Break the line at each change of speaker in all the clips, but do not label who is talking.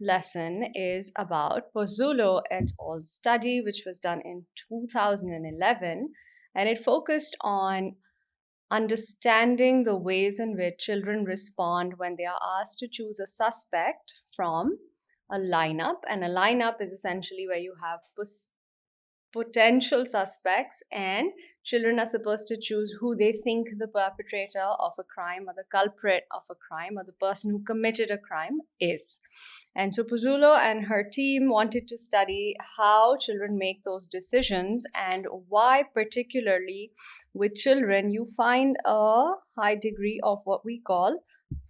lesson is about Pozzulo et al. Study, which was done in 2011, and it focused on understanding the ways in which children respond when they are asked to choose a suspect from a lineup. And a lineup is essentially where you have potential suspects, and children are supposed to choose who they think the perpetrator of a crime or the culprit of a crime or the person who committed a crime is. And so Pozzulo and her team wanted to study how children make those decisions and why, particularly with children, you find a high degree of what we call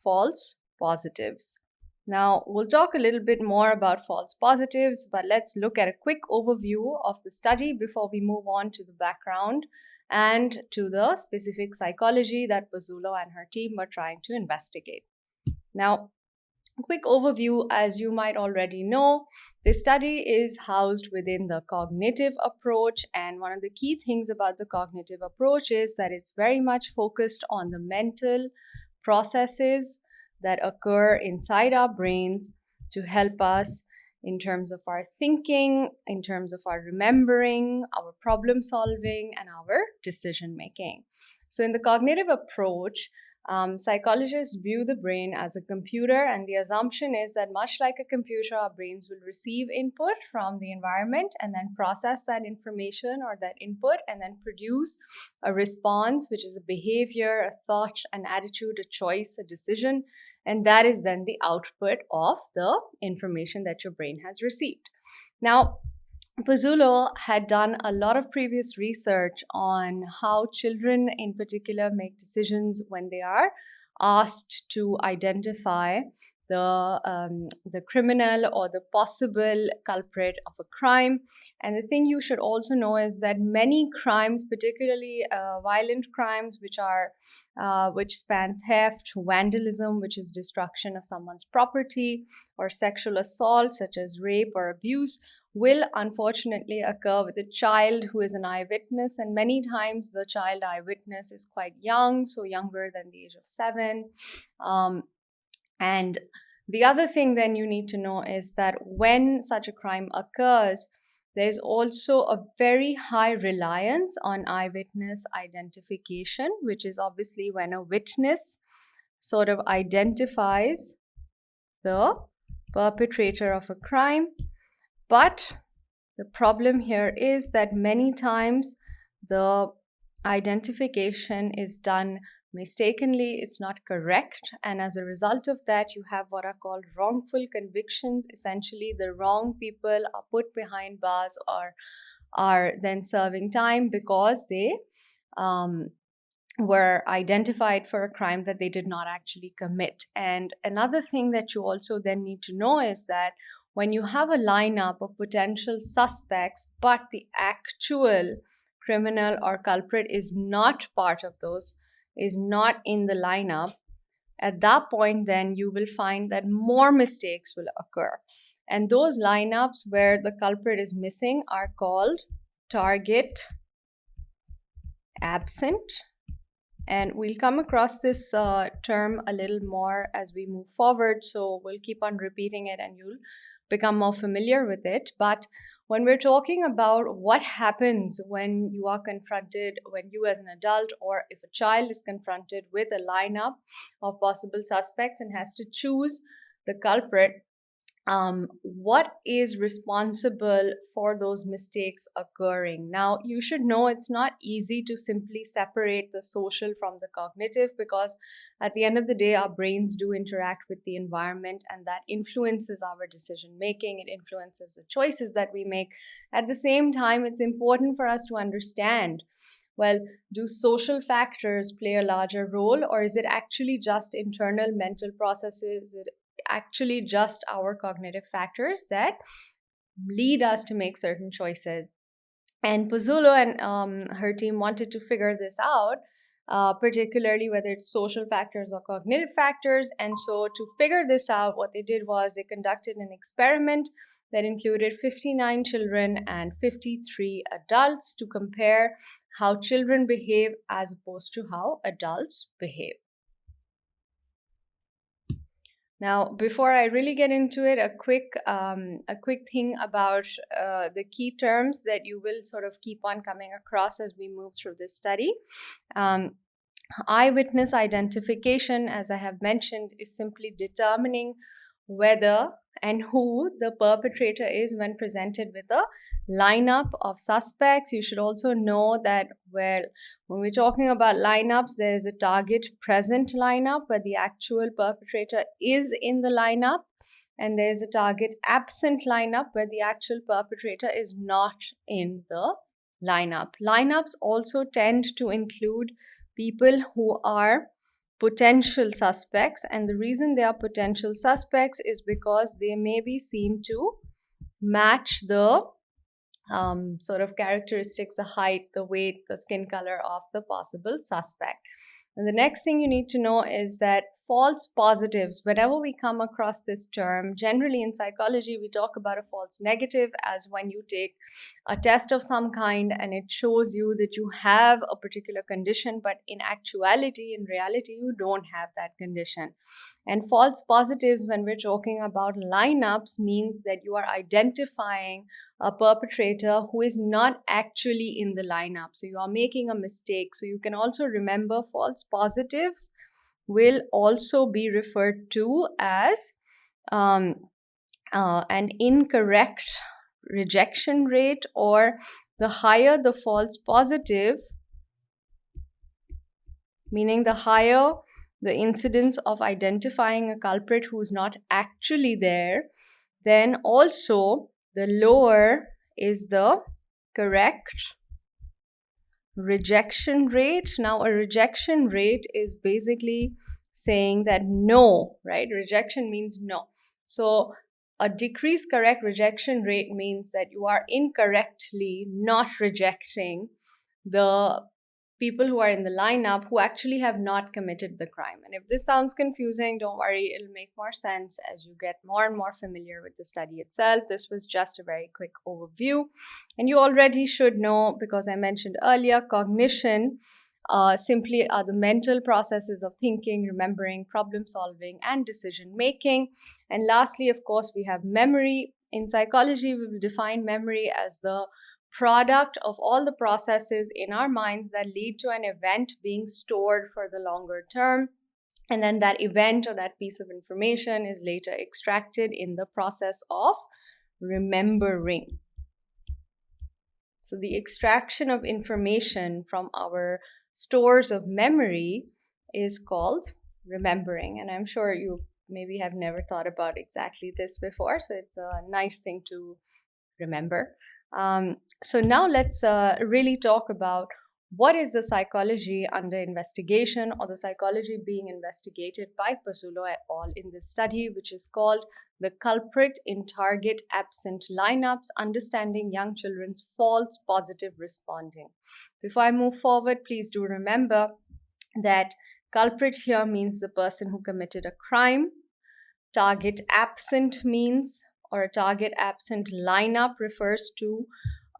false positives. Now, we'll talk a little bit more about false positives, but let's look at a quick overview of the study before we move on to the background and to the specific psychology that Pozzulo and her team were trying to investigate. Now, a quick overview, as you might already know, this study is housed within the cognitive approach, and one of the key things about the cognitive approach is that it's very much focused on the mental processes that occur inside our brains to help us in terms of our thinking, in terms of our remembering, our problem solving, and our decision making. So in the cognitive approach, psychologists view the brain as a computer, and the assumption is that much like a computer, our brains will receive input from the environment and then process that information or that input and then produce a response, which is a behavior, a thought, an attitude, a choice, a decision, and that is then the output of the information that your brain has received. Now, Pozzulo had done a lot of previous research on how children in particular make decisions when they are asked to identify the criminal or the possible culprit of a crime. And the thing you should also know is that many crimes, particularly violent crimes, which span theft, vandalism, which is destruction of someone's property, or sexual assault, such as rape or abuse, will unfortunately occur with a child who is an eyewitness, and many times the child eyewitness is quite young, so younger than the age of 7. And the other thing then you need to know is that when such a crime occurs, there's also a very high reliance on eyewitness identification, which is obviously when a witness sort of identifies the perpetrator of a crime. But the problem here is that many times the identification is done mistakenly, it's not correct, and as a result of that, you have what are called wrongful convictions. Essentially, the wrong people are put behind bars or are then serving time because they were identified for a crime that they did not actually commit. And another thing that you also then need to know is that when you have a lineup of potential suspects, but the actual criminal or culprit is not part of those, is not in the lineup, at that point then you will find that more mistakes will occur. And those lineups where the culprit is missing are called target absent. And we'll come across this term a little more as we move forward, so we'll keep on repeating it and you'll become more familiar with it. But when we're talking about what happens when you are confronted, when you as an adult or if a child is confronted with a lineup of possible suspects and has to choose the culprit, what is responsible for those mistakes occurring? Now, you should know it's not easy to simply separate the social from the cognitive, because at the end of the day, our brains do interact with the environment, and that influences our decision making. It influences the choices that we make. At the same time, it's important for us to understand, well, do social factors play a larger role, or is it actually just internal mental processes? Is it actually just our cognitive factors that lead us to make certain choices? And Pozzulo and her team wanted to figure this out, particularly whether it's social factors or cognitive factors. And so to figure this out, what they did was they conducted an experiment that included 59 children and 53 adults to compare how children behave as opposed to how adults behave. Now, before I really get into it, a quick thing about the key terms that you will sort of keep on coming across as we move through this study. Eyewitness identification, as I have mentioned, is simply determining whether and who the perpetrator is when presented with a lineup of suspects. You should also know that, well, when we're talking about lineups, there is a target present lineup where the actual perpetrator is in the lineup, and there is a target absent lineup where the actual perpetrator is not in the lineup. Lineups also tend to include people who are potential suspects, and the reason they are potential suspects is because they may be seen to match the sort of characteristics, the height, the weight, the skin color of the possible suspect. And the next thing you need to know is that false positives, whenever we come across this term, generally in psychology, we talk about a false negative as when you take a test of some kind and it shows you that you have a particular condition, but in actuality, in reality, you don't have that condition. And false positives, when we're talking about lineups, means that you are identifying a perpetrator who is not actually in the lineup. So you are making a mistake. So you can also remember false positives will also be referred to as an incorrect rejection rate, or the higher the false positive, meaning the higher the incidence of identifying a culprit who is not actually there, then also the lower is the correct rejection rate. Now, a rejection rate is basically saying that no, right? Rejection means no. So, a decreased correct rejection rate means that you are incorrectly not rejecting the people who are in the lineup who actually have not committed the crime. And if this sounds confusing, don't worry, it'll make more sense as you get more and more familiar with the study itself. This was just a very quick overview. And you already should know, because I mentioned earlier, cognition simply are the mental processes of thinking, remembering, problem solving, and decision making. And lastly, of course, we have memory. In psychology, we will define memory as the product of all the processes in our minds that lead to an event being stored for the longer term. And then that event or that piece of information is later extracted in the process of remembering. So the extraction of information from our stores of memory is called remembering. And I'm sure you maybe have never thought about exactly this before, so it's a nice thing to remember. So now let's really talk about what is the psychology under investigation, or the psychology being investigated by Pozzulo et al. In this study, which is called The Culprit in Target Absent Lineups, Understanding Young Children's False Positive Responding. Before I move forward, please do remember that culprit here means the person who committed a crime. Target absent means, or a target absent lineup refers to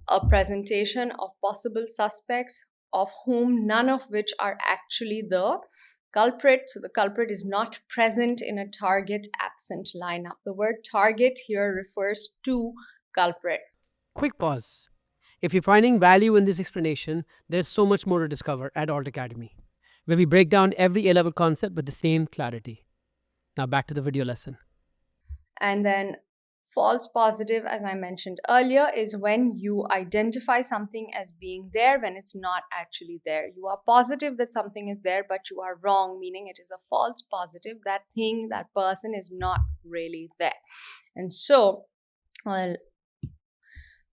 a presentation of possible suspects of whom none of which are actually the culprit. So the culprit is not present in a target absent lineup. The word target here refers to culprit.
Quick pause. If you're finding value in this explanation, there's so much more to discover at Alt Academy, where we break down every A-level concept with the same clarity. Now back to the video lesson.
And then false positive, as I mentioned earlier, is when you identify something as being there when it's not actually there. You are positive that something is there, but you are wrong, meaning it is a false positive. That thing, that person is not really there. And so, well,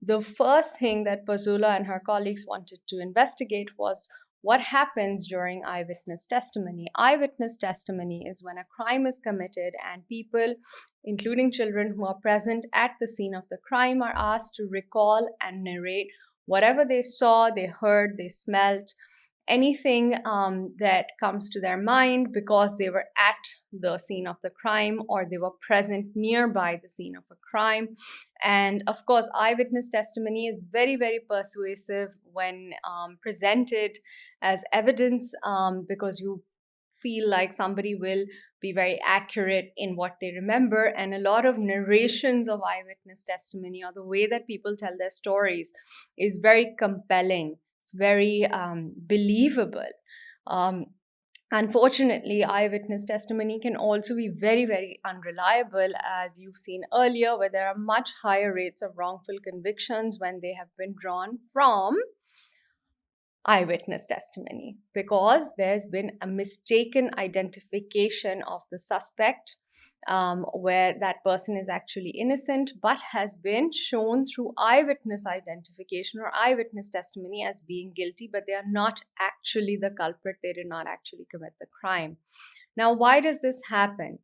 the first thing that Pozzulo and her colleagues wanted to investigate was what happens during eyewitness testimony. Eyewitness testimony is when a crime is committed and people, including children who are present at the scene of the crime, are asked to recall and narrate whatever they saw, they heard, they smelt, anything that comes to their mind because they were at the scene of the crime or they were present nearby the scene of a crime. And of course, eyewitness testimony is very, very persuasive when presented as evidence because you feel like somebody will be very accurate in what they remember. And a lot of narrations of eyewitness testimony, or the way that people tell their stories, is very compelling. It's very believable. Um, Unfortunately, eyewitness testimony can also be very, very unreliable, as you've seen earlier, where there are much higher rates of wrongful convictions when they have been drawn from eyewitness testimony, because there's been a mistaken identification of the suspect, where that person is actually innocent but has been shown through eyewitness identification or eyewitness testimony as being guilty, but they are not actually the culprit. They did not actually commit the crime. Now, why does this happen?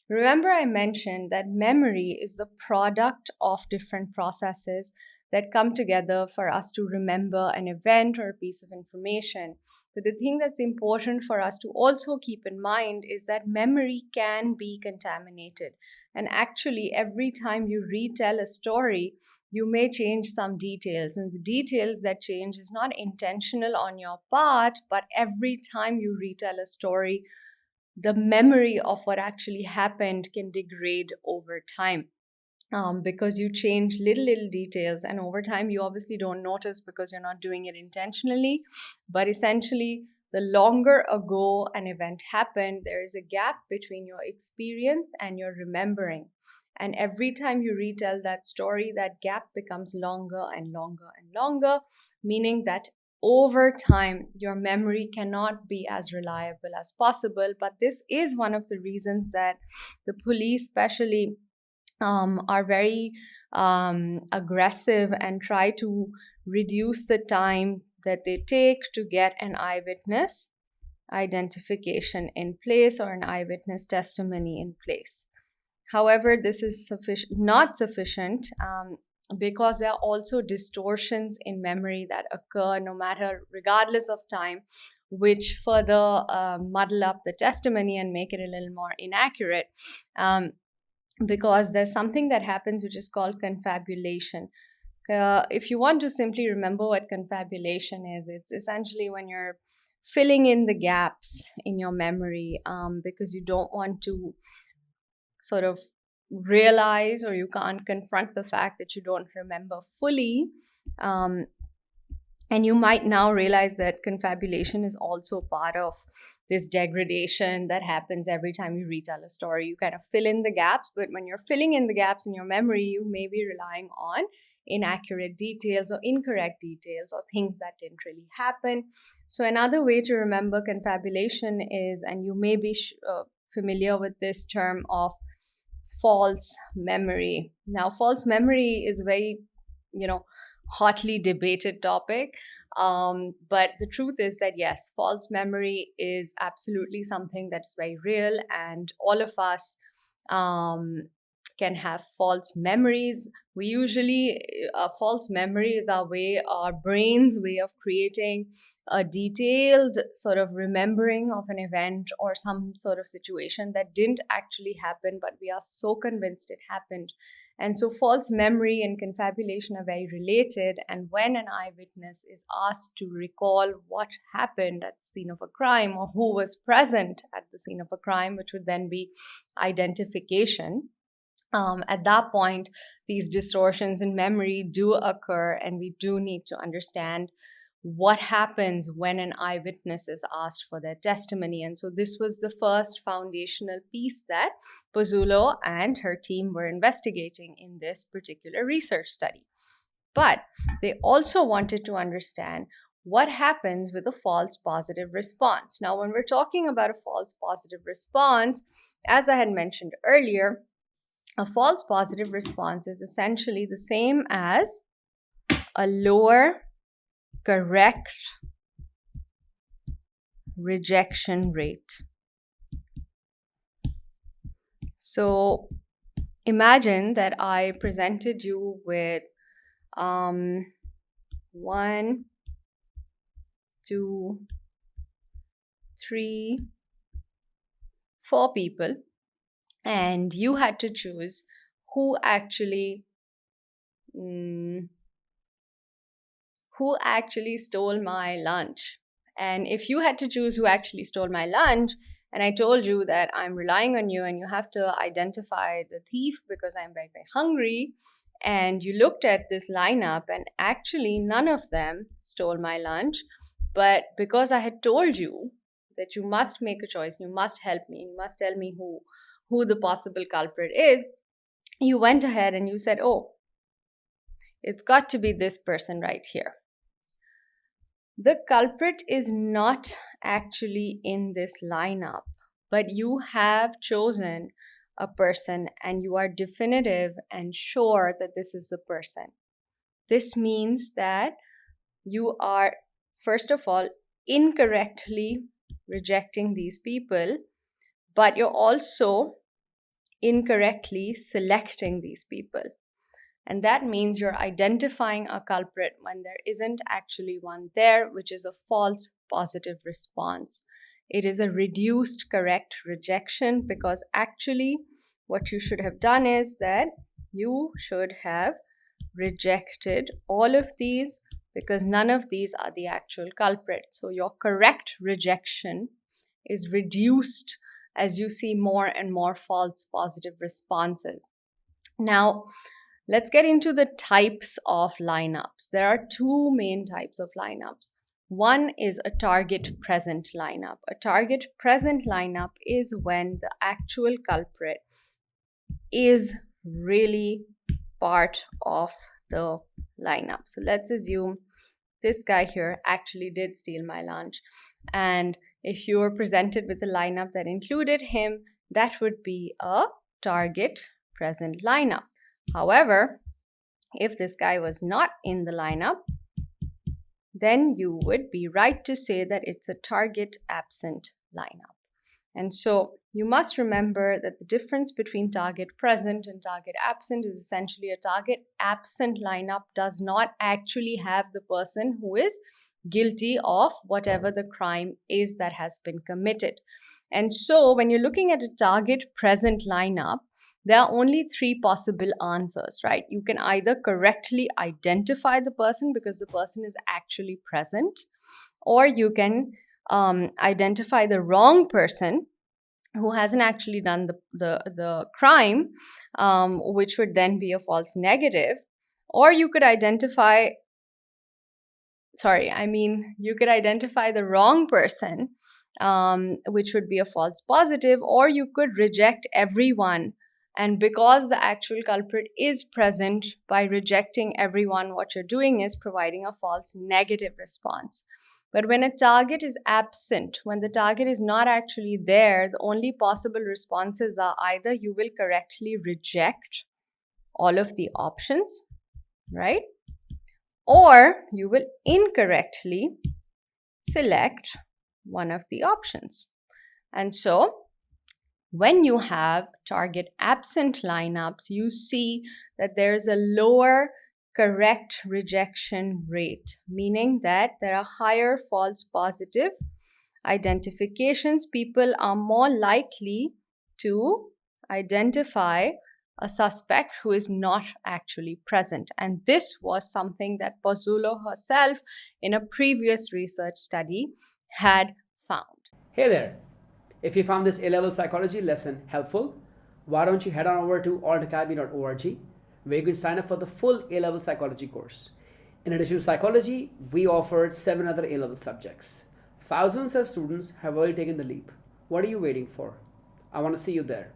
Remember, I mentioned that memory is the product of different processes that come together for us to remember an event or a piece of information. But the thing that's important for us to also keep in mind is that memory can be contaminated. And actually, every time you retell a story, you may change some details. And the details that change is not intentional on your part, but every time you retell a story, the memory of what actually happened can degrade over time. Because you change little details, and over time you obviously don't notice because you're not doing it intentionally. But essentially, the longer ago an event happened, there is a gap between your experience and your remembering. And every time you retell that story, that gap becomes longer and longer and longer, meaning that over time your memory cannot be as reliable as possible. But this is one of the reasons that the police, especially, are very aggressive and try to reduce the time that they take to get an eyewitness identification in place or an eyewitness testimony in place. However, this is not sufficient, because there are also distortions in memory that occur regardless of time, which further muddle up the testimony and make it a little more inaccurate. Because there's something that happens which is called confabulation. If you want to simply remember what confabulation is, it's essentially when you're filling in the gaps in your memory, because you don't want to sort of realize, or you can't confront the fact that you don't remember fully. And you might now realize that confabulation is also part of this degradation that happens every time you retell a story. You kind of fill in the gaps, but when you're filling in the gaps in your memory, you may be relying on inaccurate details or incorrect details or things that didn't really happen. So another way to remember confabulation is, and you may be familiar with this term of false memory. Now, false memory is a very, hotly debated topic. But the truth is that, yes, false memory is absolutely something that is very real, and all of us can have false memories. We usually, a false memory is our brain's way of creating a detailed sort of remembering of an event or some sort of situation that didn't actually happen, but we are so convinced it happened. And so false memory and confabulation are very related. And when an eyewitness is asked to recall what happened at the scene of a crime, or who was present at the scene of a crime, which would then be identification, at that point, these distortions in memory do occur, and we do need to understand what happens when an eyewitness is asked for their testimony. And so this was the first foundational piece that Pozzulo and her team were investigating in this particular research study. But they also wanted to understand what happens with a false positive response. Now, when we're talking about a false positive response, as I had mentioned earlier, a false positive response is essentially the same as a lower correct rejection rate. So imagine that I presented you with 1, 2, 3, 4 people, and you had to choose who actually stole my lunch. And if you had to choose who actually stole my lunch, and I told you that I'm relying on you and you have to identify the thief because I'm very, very hungry, and you looked at this lineup and actually none of them stole my lunch, but because I had told you that you must make a choice, you must help me, you must tell me who the possible culprit is, you went ahead and you said, oh, it's got to be this person right here. The culprit is not actually in this lineup, but you have chosen a person and you are definitive and sure that this is the person. This means that you are, first of all, incorrectly rejecting these people, but you're also incorrectly selecting these people. And that means you're identifying a culprit when there isn't actually one there, which is a false positive response. It is a reduced correct rejection, because actually what you should have done is that you should have rejected all of these, because none of these are the actual culprit. So your correct rejection is reduced as you see more and more false positive responses. Now, let's get into the types of lineups. There are two main types of lineups. One is a target present lineup. A target present lineup is when the actual culprit is really part of the lineup. So let's assume this guy here actually did steal my lunch. And if you were presented with a lineup that included him, that would be a target present lineup. However, if this guy was not in the lineup, then you would be right to say that it's a target absent lineup. And so you must remember that the difference between target present and target absent is essentially a target absent lineup does not actually have the person who is guilty of whatever the crime is that has been committed. And so when you're looking at a target present lineup, there are only three possible answers, right? You can either correctly identify the person because the person is actually present, or you can identify the wrong person who hasn't actually done the crime, which would then be a false negative, or you could identify you could identify the wrong person, which would be a false positive, or you could reject everyone. And because the actual culprit is present, by rejecting everyone, what you're doing is providing a false negative response. But when a target is absent, when the target is not actually there, the only possible responses are either you will correctly reject all of the options, right? Or you will incorrectly select one of the options. And so when you have target absent lineups, you see that there's a lower correct rejection rate, meaning that there are higher false positive identifications. People are more likely to identify a suspect who is not actually present. And this was something that Pozzulo herself in a previous research study had found.
Hey there! If you found this A-level psychology lesson helpful, why don't you head on over to altacademy.org, where you can sign up for the full A-level psychology course. In addition to psychology, we offered 7 other A-level subjects. Thousands of students have already taken the leap. What are you waiting for? I want to see you there.